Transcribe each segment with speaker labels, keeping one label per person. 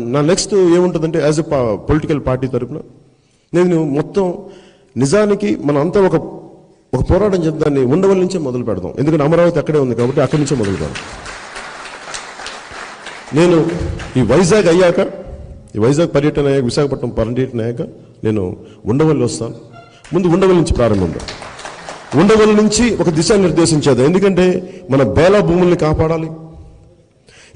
Speaker 1: నా నెక్స్ట్ ఏముంటుందంటే as a political party తరఫున నేను మొత్తం నిజానికి మనం అంతా ఒక పోరాటం చేద్దాన్ని ఉండవల్లి నుంచే మొదలు పెడదాం. ఎందుకంటే అమరావతి అక్కడే ఉంది కాబట్టి అక్కడి నుంచే మొదలు పెడదాం. నేను ఈ వైజాగ్ అయ్యాక, ఈ వైజాగ్ పర్యటన అయ్యాక, విశాఖపట్నం పర్యటన అయ్యాక నేను ఉండవల్లి వస్తాను. ముందు ఉండవల్లి నుంచి ప్రారంభిద్దాం. ఉండవల్లి నుంచి ఒక దిశానిర్దేశం చేద్దాం. ఎందుకంటే మన బేలా భూముల్ని కాపాడాలి.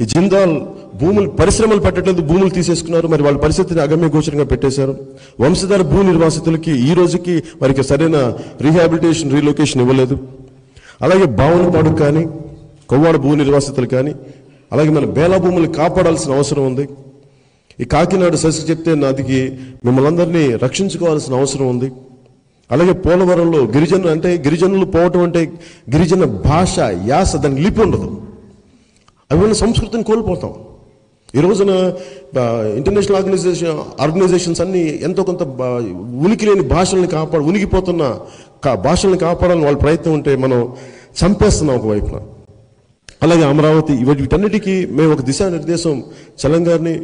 Speaker 1: ఈ జిందాల్ భూములు పరిశ్రమలు పెట్టట్లేదు, భూములు తీసేసుకున్నారు. మరి వాళ్ళ పరిస్థితిని అగమ్య గోచరంగా పెట్టేశారు. వంశధార భూ నిర్వాసితులకి ఈ రోజుకి వారికి సరైన రీహాబిలిటేషన్, రీలొకేషన్ ఇవ్వలేదు. అలాగే బావనపాడు కానీ, కొవ్వాడ భూ నిర్వాసితులు కానీ, అలాగే మన బేలా భూములు కాపాడాల్సిన అవసరం ఉంది. ఈ కాకినాడ శశి చెప్తే నదికి మిమ్మల్ని అందరినీ రక్షించుకోవాల్సిన అవసరం ఉంది. అలాగే పోలవరంలో గిరిజనులు పోవటం అంటే గిరిజన భాష, యాస, దాని లిపి ఉండదు. అవి ఉన్న సంస్కృతిని కోల్పోతాం. ఈ రోజున ఇంటర్నేషనల్ ఆర్గనైజేషన్స్ అన్నీ ఎంతో కొంత ఉనికి లేని భాషల్ని ఉనికిపోతున్న భాషల్ని కాపాడాలని వాళ్ళ ప్రయత్నం ఉంటే మనం చంపేస్తున్నాం ఒకవైపున. అలాగే అమరావతి, వీటన్నిటికీ మేము ఒక దిశానిర్దేశం చలం గారిని,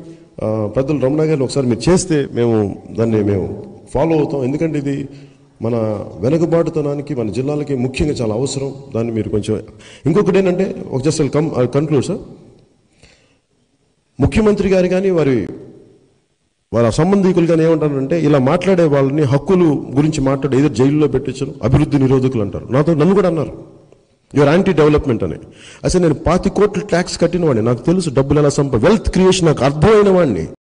Speaker 1: పెద్దలు రమణ గారిని ఒకసారి మీరు చేస్తే దాన్ని మేము ఫాలో అవుతాం. ఎందుకంటే ఇది మన వెనుకబాటుతనానికి, మన జిల్లాలకి ముఖ్యంగా చాలా అవసరం. దాన్ని మీరు కొంచెం ఇంకొకటి ఏంటంటే ఒక జస్ట్ కన్క్లూడ్ సార్, ముఖ్యమంత్రి గారు కానీ వారి సంబంధికులు కానీ ఏమంటారంటే, ఇలా మాట్లాడే వాళ్ళని హక్కులు గురించి మాట్లాడే ఏదో జైల్లో పెట్టించను, అభివృద్ధి నిరోధకులు అంటారు. నన్ను కూడా అన్నారు యువర్ యాంటీ డెవలప్మెంట్ అని. అసలు నేను 20 కోట్ల ట్యాక్స్ కట్టిన వాడిని, నాకు తెలుసు డబ్బులు ఎలా వెల్త్ క్రియేషన్ నాకు అర్థమైన వాడిని.